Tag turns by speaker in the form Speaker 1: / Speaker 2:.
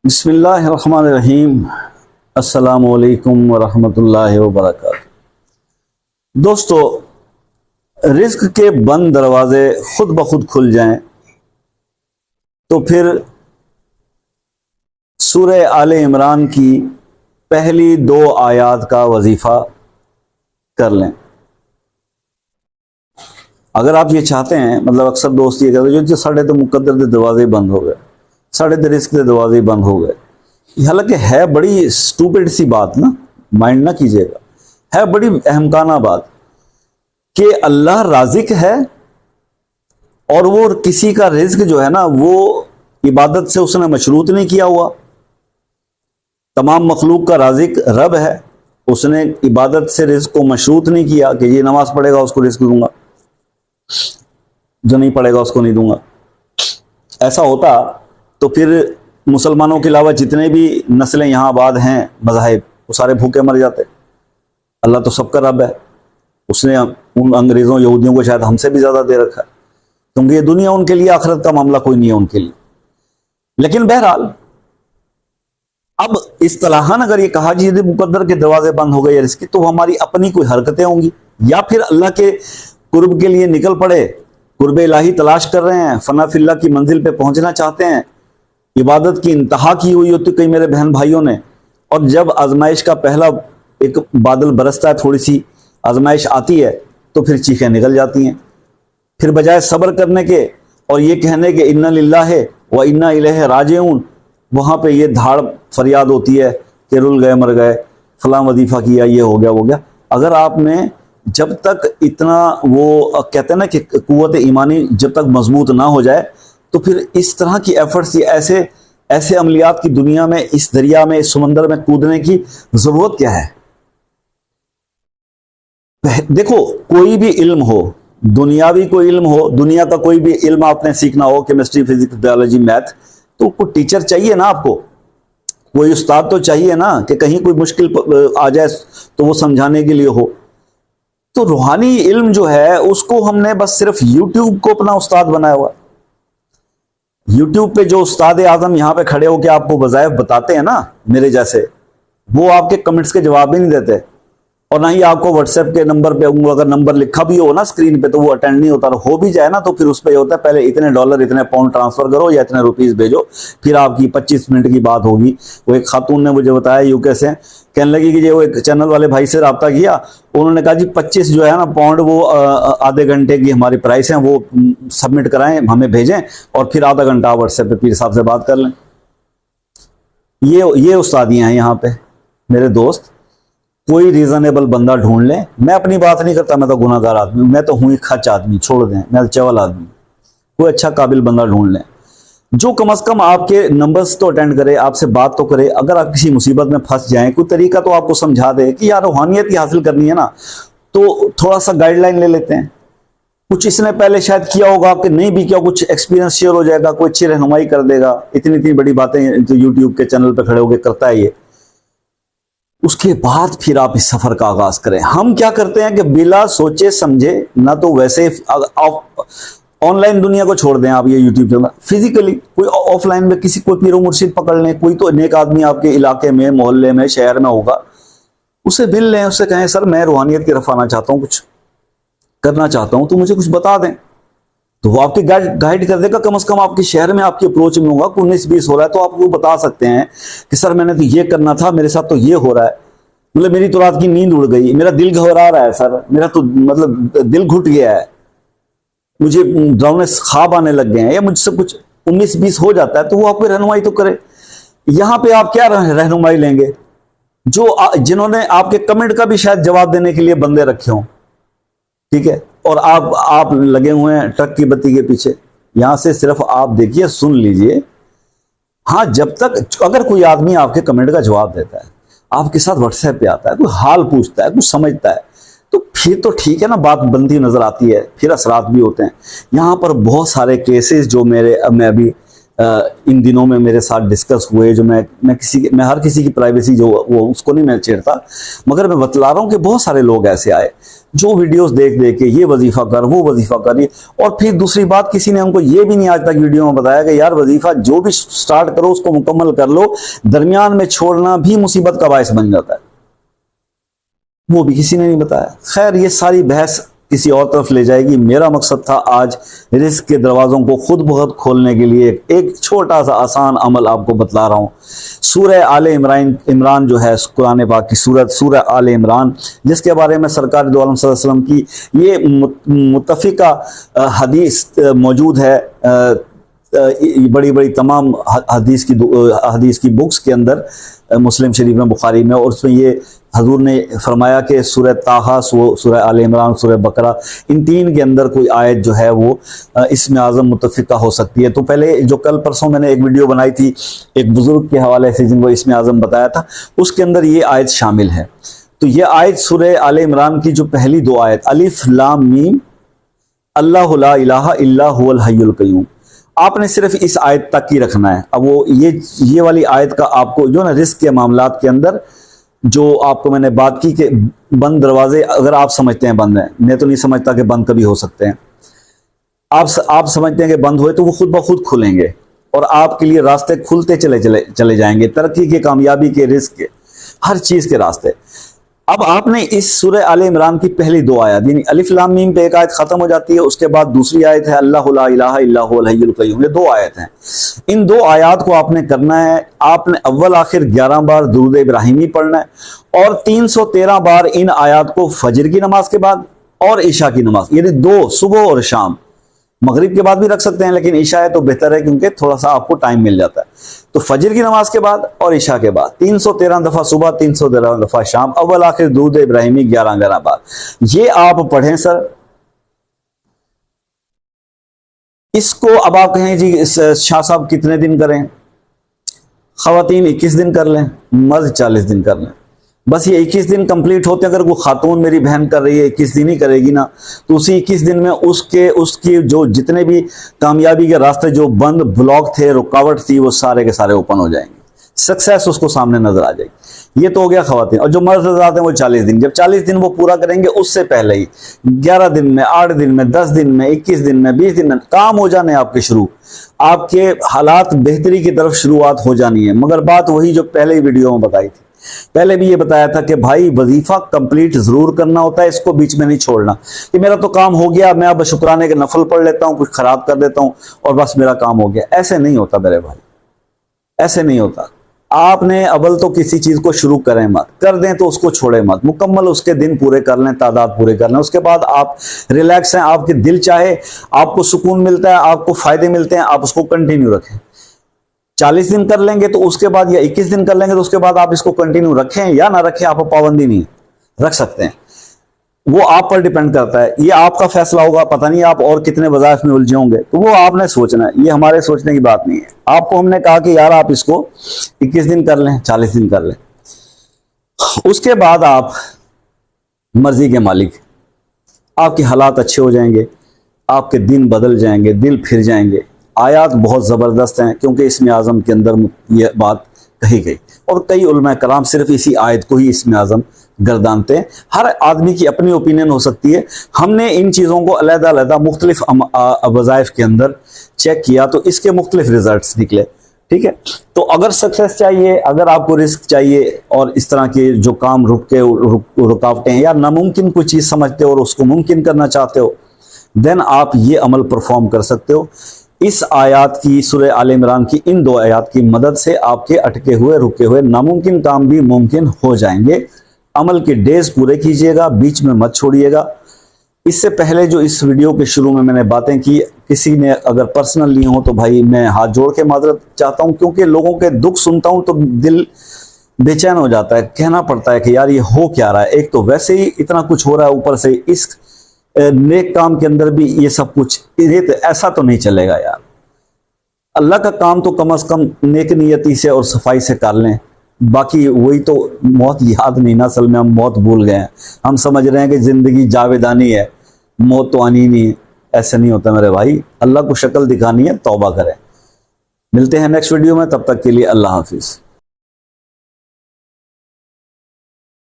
Speaker 1: बिस्मिल्लाहिर्रहमानिर्रहीम। अस्सलामुअलैकुम वरहमतुल्लाहि वबरकातुहू। दोस्तों, रिस्क के बंद दरवाजे खुद ब खुद खुल जाएं तो फिर सूरह आले इमरान की पहली दो आयात का वजीफा कर लें। अगर आप ये चाहते हैं, मतलब अक्सर दोस्त ये कहते हैं जो साढ़े तो मुकद्दर के दरवाजे बंद हो गए, साढ़े तो रिस्क के दरवाजे बंद हो गए। हालांकि है बड़ी स्टूपिड सी बात ना, माइंड ना कीजिएगा, है बड़ी अहमकाना बात कि अल्लाह राजिक है और वो किसी का रिज्क जो है ना वो इबादत से उसने मशरूत नहीं किया हुआ। तमाम मखलूक का राजिक रब है, उसने इबादत से रिज्क को मशरूत नहीं किया कि ये नमाज पढ़ेगा उसको रिज्क दूंगा, जो नहीं पढ़ेगा उसको नहीं दूंगा। ऐसा होता तो फिर मुसलमानों के अलावा जितने भी नस्लें यहाँ आबाद हैं मज़ाहिब, वो सारे भूखे मर जाते। अल्लाह तो सबका रब है, उसने उन अंग्रेज़ों यहूदियों को शायद हमसे भी ज़्यादा दे रखा है, क्योंकि ये दुनिया उनके लिए, आखिरत का मामला कोई नहीं है उनके लिए। लेकिन बहरहाल, अब इस्तिलाहन अगर ये कहा जी मुकद्दर के दरवाजे बंद हो गए रिस्क, तो हमारी अपनी कोई हरकतें होंगी, या फिर अल्लाह के कुर्ब के लिए निकल पड़े, कुर्ब इलाही तलाश कर रहे हैं, फना फिल्ला की मंजिल पे पहुंचना चाहते हैं, इबादत की इंतहा की हुई होती कई मेरे बहन भाइयों ने, और जब आजमाइश का पहला एक बादल बरसता है, थोड़ी सी आजमाइश आती है, तो फिर चीखें निकल जाती हैं। फिर बजाय सब्र करने के और ये कहने के इन्ना लिल्लाहि व इन्ना इलैहि राजिऊन, वहाँ पे ये धाड़ फरियाद होती है कि रुल गए मर गए, फलां वजीफा किया, ये हो गया वो गया। अगर आपने जब तक इतना वो कहते हैं ना कि कुव्वत ईमानी जब तक मजबूत ना हो जाए, तो फिर इस तरह की एफर्ट्स, ऐसे ऐसे अमलियात की दुनिया में, इस दरिया में, इस समंदर में कूदने की जरूरत क्या है। देखो, कोई भी इल्म हो, दुनियावी कोई इल्म हो, दुनिया का कोई भी इल्म आपने सीखना हो, केमिस्ट्री, फिजिक्स, बायोलॉजी, मैथ, तो कोई टीचर चाहिए ना आपको, कोई उस्ताद तो चाहिए ना, कि कहीं कोई मुश्किल आ जाए तो वो समझाने के लिए हो। तो रूहानी इल्म जो है उसको हमने बस सिर्फ यूट्यूब को अपना उस्ताद बनाया हुआ। यूट्यूब पे जो उस्ताद आजम यहाँ पे खड़े होकर आपको वज़ाइफ बताते हैं ना, मेरे जैसे, वो आपके कमेंट्स के जवाब भी नहीं देते, और ना ही आपको व्हाट्सएप के नंबर पे, अगर नंबर लिखा भी हो ना स्क्रीन पे तो वो अटेंड नहीं होता। हो भी जाए ना तो फिर उस पर होता है पहले इतने डॉलर, इतने पाउंड ट्रांसफर करो या इतने रुपीस भेजो, फिर आपकी 25 मिनट की बात होगी। वो एक खातून ने मुझे बताया यूके से, कहने लगी कि वो एक चैनल वाले भाई से रब्ता किया, उन्होंने कहा जी 25 जो है ना पाउंड, वो आधे घंटे की हमारी प्राइस है, वो सबमिट कराएं, हमें भेजें, और फिर आधा घंटा व्हाट्सएप पे पीर साहब से बात कर लें। ये उस्तादियाँ हैं यहाँ पे मेरे दोस्त। कोई रीजनेबल बंदा ढूंढ ले। मैं अपनी बात नहीं करता, मैं तो गुनाहगार आदमी हूं, मैं तो हूं ही खच आदमी, छोड़ दें, मैं तो चवल आदमी। कोई अच्छा काबिल बंदा ढूंढ लें जो कम से कम आपके नंबर्स तो अटेंड करे, आपसे बात तो करे। अगर आप किसी मुसीबत में फंस जाएं, कोई तरीका तो आपको समझा दे कि यार रूहानियत की हासिल करनी है ना, तो थोड़ा सा गाइडलाइन ले लेते हैं। कुछ इसने पहले शायद किया होगा कि नहीं भी किया, कुछ एक्सपीरियंस शेयर हो जाएगा, कोई अच्छी रहनुमाई कर देगा। इतनी इतनी बड़ी बातें तो यूट्यूब के चैनल पर खड़े होकर करता है ये। उसके बाद फिर आप इस सफर का आगाज करें। हम क्या करते हैं कि बिला सोचे समझे ना, तो वैसे ऑनलाइन दुनिया को छोड़ दें आप, ये यूट्यूब चैनल, फिजिकली कोई ऑफलाइन में किसी कोई पीरो मुर्शिद पकड़ लें, कोई तो नेक आदमी आपके इलाके में, मोहल्ले में, शहर में होगा, उसे मिल लें, उससे कहें सर मैं रूहानियत की तरफ आना चाहता हूँ, कुछ करना चाहता हूँ, तो मुझे कुछ बता दें। तो वो आपकी गाइड कर देगा। कम से कम आपके शहर में आपकी अप्रोच में होगा, 19-20 हो रहा है तो आप वो बता सकते हैं कि सर मैंने तो ये करना था, मेरे साथ तो ये हो रहा है, मतलब मेरी तो रात की नींद उड़ गई, मेरा दिल घबरा रहा है सर, मेरा तो मतलब दिल घुट गया है, मुझे डरावने ख्वाब आने लग गए हैं, या मुझसे कुछ 19-20 हो जाता है, तो वो आपको रहनुमाई तो करे। यहाँ पे आप क्या रहनुमाई लेंगे? जिन्होंने आपके कमेंट का भी शायद जवाब देने के लिए बंदे रखे हों, ठीक है, और आप लगे हुए हैं ट्रक की बत्ती के पीछे। यहां से सिर्फ आप देखिए, सुन लीजिए। हाँ, जब तक अगर कोई आदमी आपके कमेंट का जवाब देता है, आपके साथ व्हाट्सएप पे आता है, कोई हाल पूछता है, कुछ समझता है, तो फिर तो ठीक है ना, बात बनती नजर आती है, फिर असरात भी होते हैं। यहाँ पर बहुत सारे केसेस जो मैं अभी इन दिनों में मेरे साथ डिस्कस हुए, जो मैं हर किसी की प्राइवेसी जो वो उसको नहीं मैं छेड़ता, मगर मैं बतला रहा हूँ कि बहुत सारे लोग ऐसे आए जो वीडियोस देख देख के ये वजीफा कर, वो वजीफा कर, और फिर दूसरी बात, किसी ने हमको ये भी नहीं आज तक वीडियो में बताया कि यार वजीफा जो भी स्टार्ट करो उसको मुकम्मल कर लो, दरमियान में छोड़ना भी मुसीबत का बायस बन जाता है, वो भी किसी ने नहीं बताया। खैर, ये सारी बहस किसी और तरफ ले जाएगी। मेरा मकसद था आज रिस्क के दरवाज़ों को खुद ब खुद खोलने के लिए एक छोटा सा आसान अमल आपको बतला रहा हूँ। सूरह आले इमरान जो है कुरान पाक की सूरत, सूरह आले इमरान, जिसके बारे में सरकार दो आलम सल्लल्लाहु अलैहि वसल्लम की ये मुत्तफ़िका हदीस मौजूद है, बड़ी बड़ी तमाम हदीस की बुक्स के अंदर, मुस्लिम शरीफ में, बुखारी में, और उसमें ये हजूर ने फरमाया कि सूरह ताहा, सूरह आले इमरान, सूरह बकरा, इन तीन के अंदर कोई आयत जो है वो इसमें आज़म मुत्तफ़िका हो सकती है। तो पहले जो कल परसों मैंने एक वीडियो बनाई थी एक बुजुर्ग के हवाले से जिनको इसमें आज़म बताया था, उसके अंदर ये आयत शामिल है। तो ये आयत सूरह आले इमरान की जो पहली दो आयत, अलिफ लाम मीम अल्लाहु ला इलाहा इल्ला हुवल हय्युल क़य्यूम, आपने सिर्फ इस आयत तक ही रखना है। अब वो ये वाली आयत का आपको जो ना रिस्क के मामलात के अंदर जो आपको मैंने बात की कि बंद दरवाजे अगर आप समझते हैं बंद हैं, मैं तो नहीं समझता कि बंद कभी हो सकते हैं, आप समझते हैं कि बंद हुए तो वो खुद ब खुद खुलेंगे और आपके लिए रास्ते खुलते चले जाएंगे, तरक्की के, कामयाबी के, रिस्क के, हर चीज के रास्ते। अब आपने इस सूरह आले इमरान की पहली दो आयत, यानी अलिफ लाम मीम पे एक आयत खत्म हो जाती है, उसके बाद दूसरी आयत है अल्लाहु ला इलाहा इल्ला हुवल हय्युल क़य्यूम, ये दो आयत हैं। इन दो आयत को आपने करना है, आपने अव्वल आखिर 11 बार दुरूद इब्राहिमी पढ़ना है और 313 बार इन आयत को फजर की नमाज के बाद और ईशा की नमाज, यानी दो, सुबह और शाम, मगरिब के बाद भी रख सकते हैं लेकिन ईशा है तो बेहतर है क्योंकि थोड़ा सा आपको टाइम मिल जाता है। तो फजर की नमाज के बाद और ईशा के बाद 313 दफा सुबह, 313 दफा शाम, अव्वल आखिर दुरूद इब्राहिमी 11 बार, ये आप पढ़ें सर। इसको अब आप कहें जी शाह साहब कितने दिन करें? खवातीन 21 दिन कर लें, मर्द 40 दिन कर लें, बस ये 21 दिन कंप्लीट होते, अगर वो खातून मेरी बहन कर रही है 21 दिन ही करेगी ना, तो उसी 21 दिन में उसकी जो जितने भी कामयाबी के रास्ते जो बंद, ब्लॉक थे, रुकावट थी, वो सारे के सारे ओपन हो जाएंगे, सक्सेस उसको सामने नजर आ जाएगी। ये तो हो गया खवातीन। और जो मर्द हज़रात हैं वो 40 दिन, जब 40 दिन वो पूरा करेंगे उससे पहले ही 11 दिन में, 8 दिन में, 10 दिन में, 21 दिन में, 20 दिन में काम हो जाने आपके शुरू, आपके हालात बेहतरी की तरफ शुरुआत हो जानी है। मगर बात वही जो पहले वीडियो में बताई थी, पहले भी ये बताया था कि भाई वजीफा कंप्लीट जरूर करना होता है, इसको बीच में नहीं छोड़ना कि मेरा तो काम हो गया, मैं अब शुक्राने के नफल पढ़ लेता हूं, कुछ खराब कर देता हूं और बस मेरा काम हो गया। ऐसे नहीं होता मेरे भाई, ऐसे नहीं होता। आपने अव्वल तो किसी चीज को शुरू करें मत, कर दें तो उसको छोड़े मत, मुकम्मल उसके दिन पूरे कर लें, तादाद पूरे कर लें, उसके बाद आप रिलैक्स हैं, आपके दिल चाहे, आपको सुकून मिलता है, आपको फायदे मिलते हैं, आप उसको कंटिन्यू रखें। 40 दिन कर लेंगे तो उसके बाद, या 21 दिन कर लेंगे तो उसके बाद आप इसको कंटिन्यू रखें या ना रखें, आप पाबंदी नहीं रख सकते हैं, वो आप पर डिपेंड करता है, ये आपका फैसला होगा। पता नहीं आप और कितने वज़ाइफ में उलझे होंगे, तो वो आपने सोचना है, ये हमारे सोचने की बात नहीं है। आपको हमने कहा कि यार आप इसको 21 दिन कर लें, 40 दिन कर लें, उसके बाद आप मर्जी के मालिक, आपके हालात अच्छे हो जाएंगे, आपके दिन बदल जाएंगे, दिल फिर जाएंगे। आयात बहुत ज़बरदस्त हैं क्योंकि इसमें आज़म के अंदर ये बात कही गई और कई उलमा कराम सिर्फ इसी आयत को ही इसमें आज़म गर्दानते हैं। हर आदमी की अपनी ओपिनियन हो सकती है, हमने इन चीज़ों को अलग-अलग मुख्तलिफ वज़ाइफ के अंदर चेक किया तो इसके मुख्तलिफ रिजल्ट्स निकले। ठीक है, तो अगर सक्सेस चाहिए, अगर आपको रिस्क चाहिए और इस तरह के जो काम रुकावटें हैं या नामुमकिन कोई चीज़ समझते हो और उसको मुमकिन करना चाहते हो, देन आप ये अमल परफॉर्म कर सकते हो। इस आयत की, सूरह आले इमरान की इन दो आयत की मदद से आपके अटके हुए, रुके हुए नामुमकिन काम भी मुमकिन हो जाएंगे। अमल के डेज पूरे कीजिएगा, बीच में मत छोड़िएगा। इससे पहले जो इस वीडियो के शुरू में मैंने बातें की, किसी ने अगर पर्सनल ली हो तो भाई मैं हाथ जोड़ के माजरत चाहता हूं, क्योंकि लोगों के दुख सुनता हूं तो दिल बेचैन हो जाता है, कहना पड़ता है कि यार ये हो क्या रहा है। एक तो वैसे ही इतना कुछ हो रहा है, ऊपर से इस नेक काम के अंदर भी ये सब कुछ, ये तो ऐसा तो नहीं चलेगा यार। अल्लाह का काम तो कम से कम नेक नियति से और सफाई से कर लें, बाकी वही तो मौत याद नहीं ना, असल में हम मौत भूल गए हैं। हम समझ रहे हैं कि जिंदगी जावेदानी है, मौत तो आनी नहीं है। ऐसे नहीं होता मेरे भाई, अल्लाह को शक्ल दिखानी है, तौबा करें। मिलते हैं नेक्स्ट वीडियो में, तब तक के लिए अल्लाह हाफिज।